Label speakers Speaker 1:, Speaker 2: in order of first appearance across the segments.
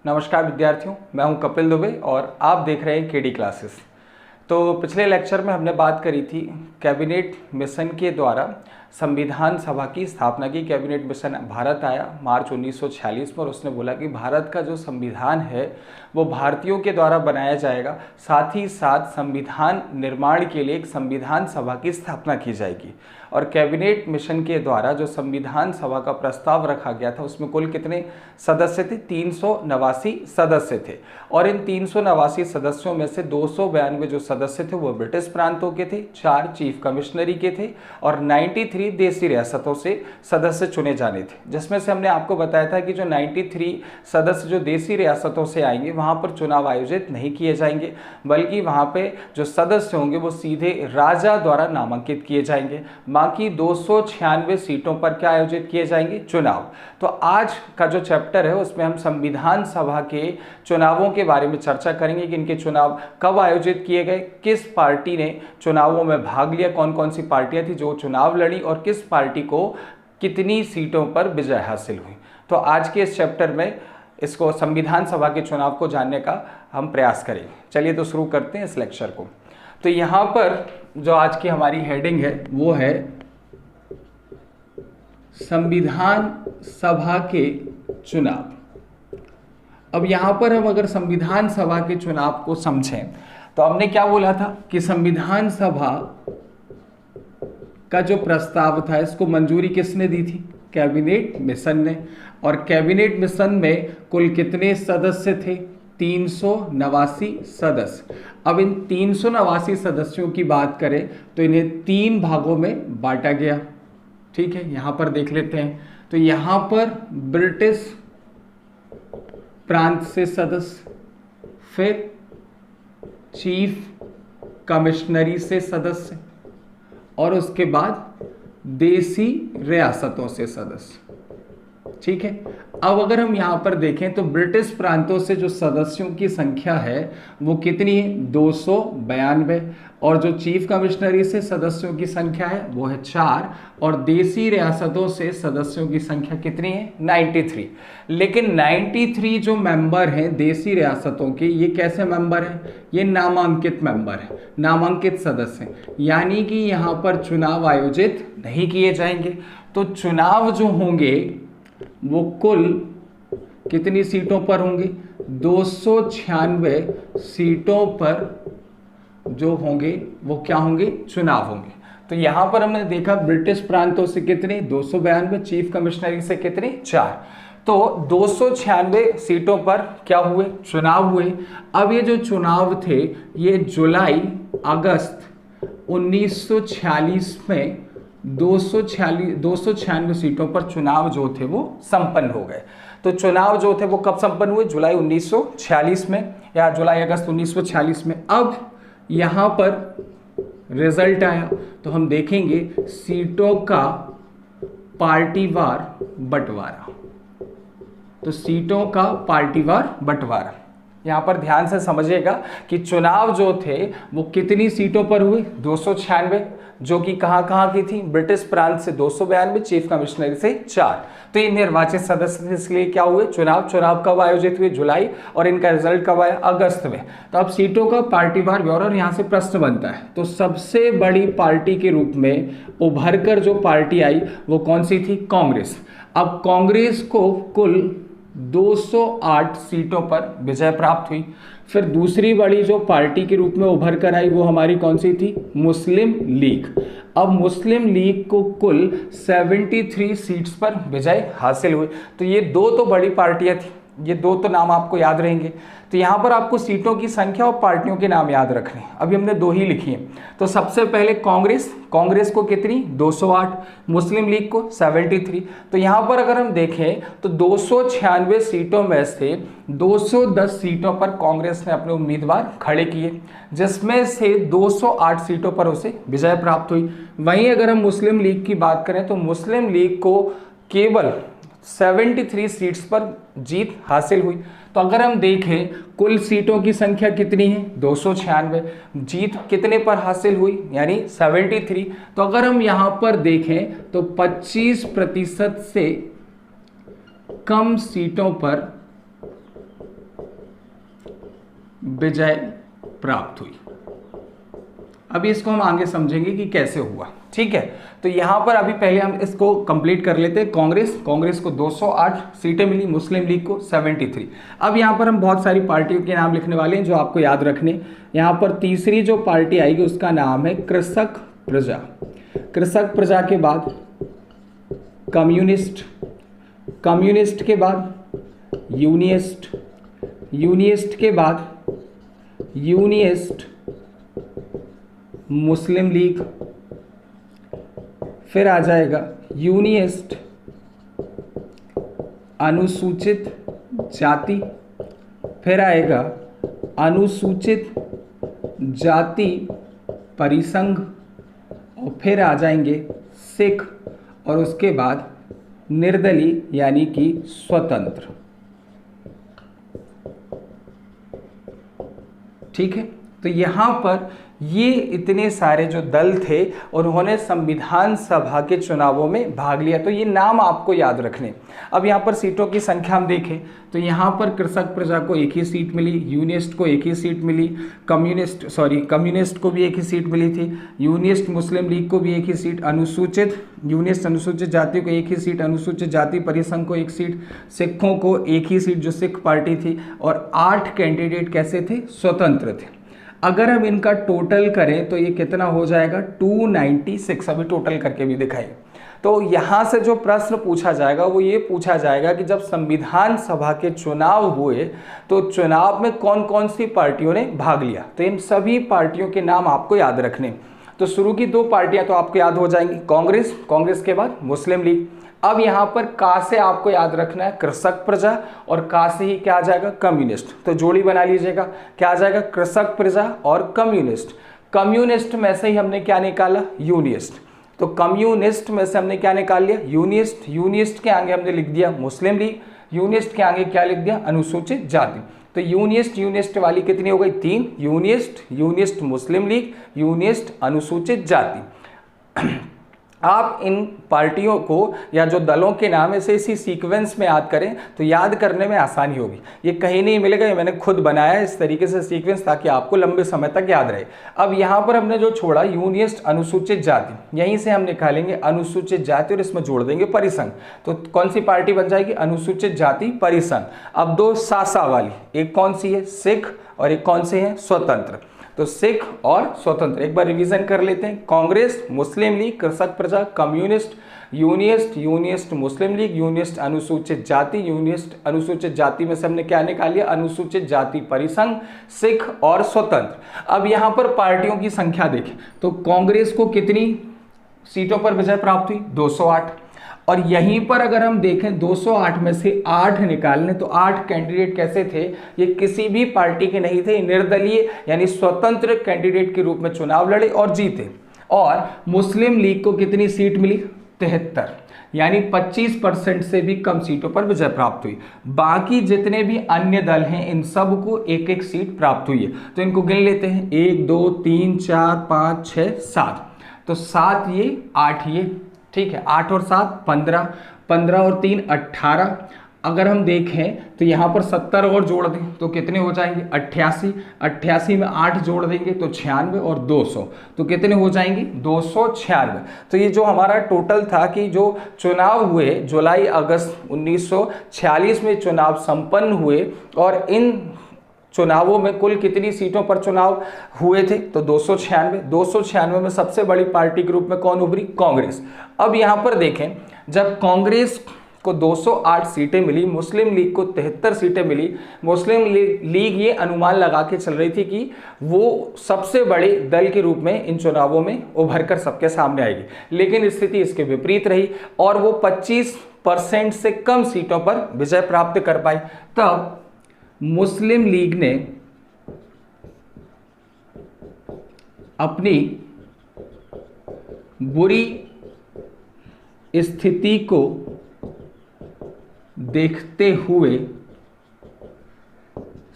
Speaker 1: नमस्कार विद्यार्थियों, मैं हूं कपिल दुबे और आप देख रहे हैं केडी क्लासेस। तो पिछले लेक्चर में हमने बात करी थी कैबिनेट मिशन के द्वारा संविधान सभा की स्थापना की। कैबिनेट मिशन भारत आया मार्च 1946 में और उसने बोला कि भारत का जो संविधान है वो भारतीयों के द्वारा बनाया जाएगा, साथ ही साथ संविधान निर्माण के लिए एक संविधान सभा की स्थापना की जाएगी। और कैबिनेट मिशन के द्वारा जो संविधान सभा का प्रस्ताव रखा गया था उसमें कुल कितने सदस्य थे? 389 सदस्य थे। और इन 389 सदस्यों में से 292 जो सदस्य थे वो ब्रिटिश प्रांतों के थे, 4 चीफ कमिश्नरी के थे और 93 देसी रियासतों से सदस्य चुने जाने थे। जिसमें से हमने आपको बताया था कि जो 93 सदस्य जो देसी रियासतों से आएंगे वहाँ पर चुनाव आयोजित नहीं किए जाएंगे, बल्कि वहाँ पे जो सदस्य होंगे वो सीधे राजा द्वारा नामांकित किए जाएंगे। बाकी 296 सीटों पर क्या आयोजित किए जाएंगे? चुनाव। तो आज का जो चैप्टर है उसमें हम संविधान सभा के चुनावों के बारे में चर्चा करेंगे कि इनके चुनाव कब आयोजित किए गए, किस पार्टी ने चुनावों में भाग लिया, कौन कौन सी पार्टियां थी जो चुनाव लड़ी और किस पार्टी को कितनी सीटों पर विजय हासिल हुई। तो आज के इस चैप्टर में इसको संविधान सभा के चुनाव को जानने का हम प्रयास करेंगे। चलिए तो शुरू करते हैं इस लेक्चर को। तो यहाँ पर जो आज की हमारी हेडिंग है वो है संविधान सभा के चुनाव। अब यहाँ पर हम अगर संविधान सभा के चुनाव को समझें तो हमने क्या बोला था कि संविधान सभा का जो प्रस्ताव था इसको मंजूरी किसने दी थी? कैबिनेट मिशन ने। और कैबिनेट मिशन में कुल कितने सदस्य थे? 389 सदस्य। अब इन 389 सदस्यों की बात करें तो इन्हें 3 भागों में बांटा गया। ठीक है, यहां पर देख लेते हैं। तो यहां पर ब्रिटिश प्रांत से सदस्य, फिर चीफ कमिश्नरी से सदस्य और उसके बाद देसी रियासतों से सदस्य। ठीक है, अब अगर हम यहां पर देखें तो ब्रिटिश प्रांतों से जो सदस्यों की संख्या है वो कितनी है? 292। और जो चीफ कमिश्नरी से सदस्यों की संख्या है वो है 4 और देसी रियासतों से सदस्यों की संख्या कितनी है? 93। लेकिन 93 जो मेंबर हैं देसी रियासतों के, ये कैसे मेंबर हैं? ये नामांकित मेंबर हैं, नामांकित सदस्य हैं, यानी कि यहां पर चुनाव आयोजित नहीं किए जाएंगे। तो चुनाव जो होंगे वो कुल कितनी सीटों पर होंगे? 296 सीटों पर जो होंगे वो क्या होंगे? चुनाव होंगे। तो यहां पर हमने देखा ब्रिटिश प्रांतों से कितने? 292, चीफ कमिश्नरी से कितने? 4। तो 296 सीटों पर क्या हुए? चुनाव हुए। अब ये जो चुनाव थे ये जुलाई अगस्त 1946 में 296 सीटों पर चुनाव जो थे वो संपन्न हो गए। तो चुनाव जो थे वो कब संपन्न हुए? जुलाई 1946 में या जुलाई अगस्त 1946 में। अब यहां पर रिजल्ट आया तो हम देखेंगे सीटों का पार्टीवार बंटवारा। तो सीटों का पार्टीवार बंटवारा यहां पर ध्यान से समझिएगा कि चुनाव जो थे वो कितनी सीटों पर हुए? 296, जो कि कहां की थी? ब्रिटिश प्रांत से 292, चीफ कमिश्नरी से 4। तो ये निर्वाचित सदस्य थे, इसलिए क्या हुए? चुनाव कब आयोजित हुए? जुलाई। और इनका रिजल्ट कब आया? अगस्त में। तो अब सीटों का पार्टीवार ब्यौरा और यहां से प्रश्न बनता है। तो सबसे बड़ी पार्टी के रूप में उभर कर जो पार्टी आई वो कौन सी थी? कांग्रेस। अब कांग्रेस को कुल 208 सीटों पर विजय प्राप्त हुई। फिर दूसरी बड़ी जो पार्टी के रूप में उभर कर आई वो हमारी कौन सी थी? मुस्लिम लीग। अब मुस्लिम लीग को कुल 73 सीट्स पर विजय हासिल हुई। तो ये दो तो बड़ी पार्टियां थी, ये दो तो नाम आपको याद रहेंगे। तो यहाँ पर आपको सीटों की संख्या और पार्टियों के नाम याद रखने। अभी हमने 2 ही लिखी हैं। तो सबसे पहले कांग्रेस को कितनी? 208, मुस्लिम लीग को 73। तो यहाँ पर अगर हम देखें तो 296 सीटों में से 210 सीटों पर कांग्रेस ने अपने उम्मीदवार खड़े किए, जिसमें से 208 सीटों पर उसे विजय प्राप्त हुई। वहीं अगर हम मुस्लिम लीग की बात करें तो मुस्लिम लीग को केवल 73 सीट्स पर जीत हासिल हुई। तो अगर हम देखें कुल सीटों की संख्या कितनी है? 296। जीत कितने पर हासिल हुई? यानी 73। तो अगर हम यहां पर देखें तो 25% से कम सीटों पर विजय प्राप्त हुई। अभी इसको हम आगे समझेंगे कि कैसे हुआ, ठीक है। तो यहाँ पर अभी पहले हम इसको कंप्लीट कर लेते हैं। कांग्रेस को 208 सीटें मिली, मुस्लिम लीग को 73। अब यहाँ पर हम बहुत सारी पार्टियों के नाम लिखने वाले हैं जो आपको याद रखने। यहाँ पर तीसरी जो पार्टी आएगी उसका नाम है कृषक प्रजा। कृषक प्रजा के बाद कम्युनिस्ट, कम्युनिस्ट के बाद यूनियस्ट, यूनियस्ट के बाद यूनियस्ट मुस्लिम लीग, फिर आ जाएगा यूनियस्ट अनुसूचित जाति, फिर आएगा अनुसूचित जाति परिसंघ, और फिर आ जाएंगे सिख, और उसके बाद निर्दलीय यानी कि स्वतंत्र। ठीक है, तो यहाँ पर ये इतने सारे जो दल थे उन्होंने संविधान सभा के चुनावों में भाग लिया। तो ये नाम आपको याद रखने। अब यहाँ पर सीटों की संख्या हम देखें तो यहाँ पर कृषक प्रजा को एक ही सीट मिली, यूनियस्ट को एक ही सीट मिली, कम्युनिस्ट को भी एक ही सीट मिली थी, यूनियस्ट मुस्लिम लीग को भी एक ही सीट, यूनियस्ट अनुसूचित जाति को एक ही सीट, अनुसूचित जाति परिसंघ को एक सीट, सिखों को एक ही सीट जो सिख पार्टी थी, और 8 कैंडिडेट कैसे थे, स्वतंत्र थे। अगर हम इनका टोटल करें तो ये कितना हो जाएगा, 296। अभी टोटल करके भी दिखाइए। तो यहाँ से जो प्रश्न पूछा जाएगा वो ये पूछा जाएगा कि जब संविधान सभा के चुनाव हुए तो चुनाव में कौन कौन सी पार्टियों ने भाग लिया। तो इन सभी पार्टियों के नाम आपको याद रखने। तो शुरू की 2 पार्टियां तो आपको याद हो जाएंगी, कांग्रेस के बाद मुस्लिम लीग। अब यहाँ पर का से आपको याद रखना है कृषक प्रजा, और का से ही क्या आ जाएगा, कम्युनिस्ट। तो जोड़ी बना लीजिएगा, क्या आ जाएगा, कृषक प्रजा और कम्युनिस्ट। कम्युनिस्ट में से ही हमने क्या निकाला, यूनियस्ट। तो कम्युनिस्ट में से हमने क्या निकाल लिया, यूनियस्ट। यूनियस्ट के आगे हमने लिख दिया मुस्लिम लीग, यूनियस्ट के आगे क्या लिख दिया, अनुसूचित जाति। तो यूनियस्ट वाली कितनी हो गई, 3, यूनियस्ट मुस्लिम लीग, यूनियस्ट अनुसूचित जाति। आप इन पार्टियों को या जो दलों के नाम ऐसे इसी सीक्वेंस में याद करें तो याद करने में आसानी होगी। ये कहीं नहीं मिलेगा, ये मैंने खुद बनाया इस तरीके से सीक्वेंस ताकि आपको लंबे समय तक याद रहे। अब यहाँ पर हमने जो छोड़ा यूनियस्ट अनुसूचित जाति, यहीं से हम निकालेंगे अनुसूचित जाति और इसमें जोड़ देंगे परिसंघ। तो कौन सी पार्टी बन जाएगी, अनुसूचित जाति परिसंघ। अब 2 सासा वाली, एक कौन सी है, सिख, और एक कौन से है, स्वतंत्र। तो सिख और स्वतंत्र एक बार रिवीजन कर लेते हैं। कांग्रेस, मुस्लिम लीग, कृषक प्रजा, कम्युनिस्ट, यूनियस्ट मुस्लिम लीग, यूनियस्ट अनुसूचित जाति, यूनियस्ट अनुसूचित जाति में से हमने क्या निकाल लिया, अनुसूचित जाति परिसंघ, सिख और स्वतंत्र। अब यहाँ पर पार्टियों की संख्या देखें तो कांग्रेस को कितनी सीटों पर विजय प्राप्त हुई, 208। और यहीं पर अगर हम देखें 208 में से 8 निकालने तो 8 कैंडिडेट कैसे थे, ये किसी भी पार्टी के नहीं थे, निर्दलीय यानी स्वतंत्र कैंडिडेट के रूप में चुनाव लड़े और जीते। और मुस्लिम लीग को कितनी सीट मिली, 73, यानी 25% से भी कम सीटों पर विजय प्राप्त हुई। बाकी जितने भी अन्य दल हैं इन सब को एक एक सीट प्राप्त हुई है। तो इनको गिन लेते हैं, 1 2 3 4 5 6 7। तो 7 ये, 8 ये, ठीक है, 8 और 7 15, 15 और 3 18। अगर हम देखें तो यहाँ पर 70 और जोड़ दें तो कितने हो जाएंगे, 88। 88 में 8 जोड़ देंगे तो 96, और 200 तो कितने हो जाएंगे, 296। तो ये जो हमारा टोटल था कि जो चुनाव हुए जुलाई अगस्त 1946 में चुनाव संपन्न हुए, और इन चुनावों में कुल कितनी सीटों पर चुनाव हुए थे, तो 296। 296 में सबसे बड़ी पार्टी के रूप में कौन उभरी, कांग्रेस। अब यहाँ पर देखें, जब कांग्रेस को 208 सीटें मिली, मुस्लिम लीग को 73 सीटें मिली, मुस्लिम लीग ये अनुमान लगा के चल रही थी कि वो सबसे बड़े दल के रूप में इन चुनावों में उभर कर सबके सामने आएगी। लेकिन स्थिति इसके विपरीत रही और वो 25% से कम सीटों पर विजय प्राप्त कर पाई। तब मुस्लिम लीग ने अपनी बुरी स्थिति को देखते हुए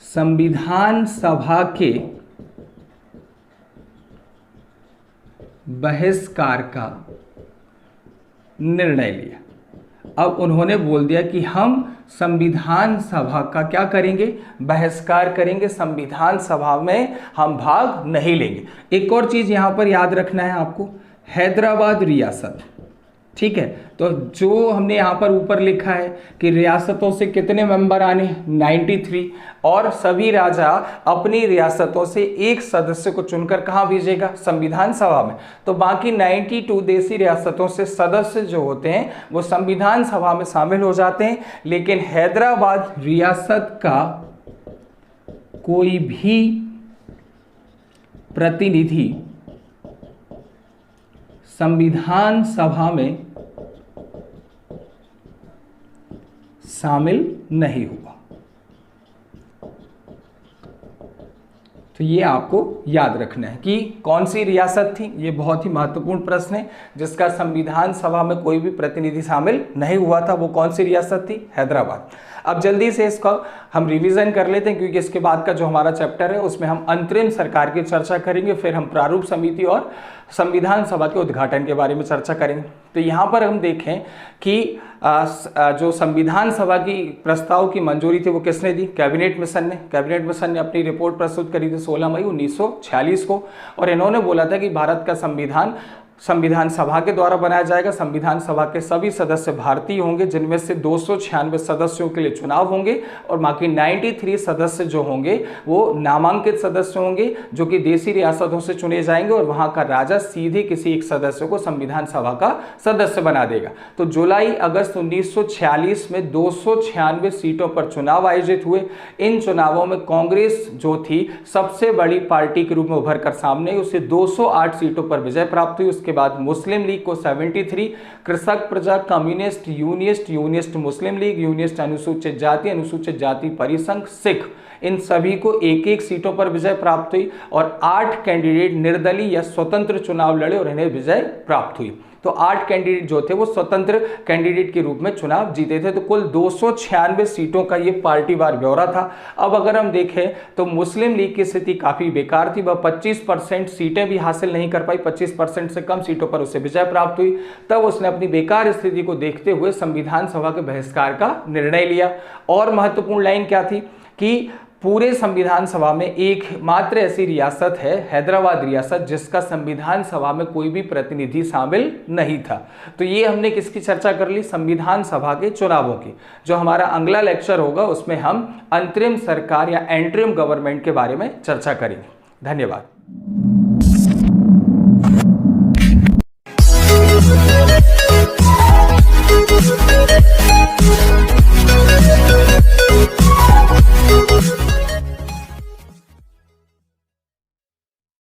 Speaker 1: संविधान सभा के बहिष्कार का निर्णय लिया। अब उन्होंने बोल दिया कि हम संविधान सभा का क्या करेंगे, बहिष्कार करेंगे, संविधान सभा में हम भाग नहीं लेंगे। एक और चीज यहां पर याद रखना है आपको, हैदराबाद रियासत, ठीक है। तो जो हमने यहाँ पर ऊपर लिखा है कि रियासतों से कितने मेंबर आने, 93, और सभी राजा अपनी रियासतों से एक सदस्य को चुनकर कहाँ भेजेगा, संविधान सभा में। तो बाकी 92 देशी रियासतों से सदस्य जो होते हैं वो संविधान सभा में शामिल हो जाते हैं, लेकिन हैदराबाद रियासत का कोई भी प्रतिनिधि संविधान सभा में शामिल नहीं हुआ। तो ये आपको याद रखना है कि कौन सी रियासत थी, ये बहुत ही महत्वपूर्ण प्रश्न है, जिसका संविधान सभा में कोई भी प्रतिनिधि शामिल नहीं हुआ था, वो कौन सी रियासत थी, हैदराबाद। अब जल्दी से इसका हम रिवीजन कर लेते हैं, क्योंकि इसके बाद का जो हमारा चैप्टर है उसमें हम अंतरिम सरकार की चर्चा करेंगे, फिर हम प्रारूप समिति और संविधान सभा के उद्घाटन के बारे में चर्चा करेंगे। तो यहाँ पर हम देखें कि जो संविधान सभा की प्रस्ताव की मंजूरी थी वो किसने दी, कैबिनेट मिशन ने। कैबिनेट मिशन ने अपनी रिपोर्ट प्रस्तुत करी थी 16 मई 1946 को, और इन्होंने बोला था कि भारत का संविधान सभा के द्वारा बनाया जाएगा। संविधान सभा के सभी सदस्य भारतीय होंगे, जिनमें से 296 सदस्यों के लिए चुनाव होंगे, और बाकी 93 सदस्य जो होंगे वो नामांकित सदस्य होंगे, जो कि देशी रियासतों से चुने जाएंगे, और वहां का राजा सीधे किसी एक सदस्य को संविधान सभा का सदस्य बना देगा। तो जुलाई अगस्त 1946 में 296 सीटों पर चुनाव आयोजित हुए। इन चुनावों में कांग्रेस जो थी सबसे बड़ी पार्टी के रूप में उभर कर सामने आई, उसे 208 सीटों पर विजय प्राप्त हुई। उसके बाद मुस्लिम लीग को 73, कृषक प्रजा, कम्युनिस्ट, यूनियनिस्ट मुस्लिम लीग, यूनियनिस्ट अनुसूचित जाति परिसंघ, सिख, इन सभी को एक एक सीटों पर विजय प्राप्त हुई, और 8 कैंडिडेट निर्दलीय या स्वतंत्र चुनाव लड़े और इन्हें विजय प्राप्त हुई। तो 8 कैंडिडेट जो थे वो स्वतंत्र कैंडिडेट के रूप में चुनाव जीते थे। तो कुल 296 सीटों का ये पार्टीवार ब्यौरा था। अब अगर हम देखें तो मुस्लिम लीग की स्थिति काफी बेकार थी, वह 25% सीटें भी हासिल नहीं कर पाई, 25% से कम सीटों पर उसे विजय प्राप्त हुई। तब उसने अपनी बेकार स्थिति को देखते हुए संविधान सभा के बहिष्कार का निर्णय लिया। और महत्वपूर्ण लाइन क्या थी कि पूरे संविधान सभा में एकमात्र ऐसी रियासत है, हैदराबाद रियासत, जिसका संविधान सभा में कोई भी प्रतिनिधि शामिल नहीं था। तो ये हमने किसकी चर्चा कर ली, संविधान सभा के चुनावों की। जो हमारा अगला लेक्चर होगा उसमें हम अंतरिम सरकार या एंटरिम गवर्नमेंट के बारे में चर्चा करेंगे। धन्यवाद।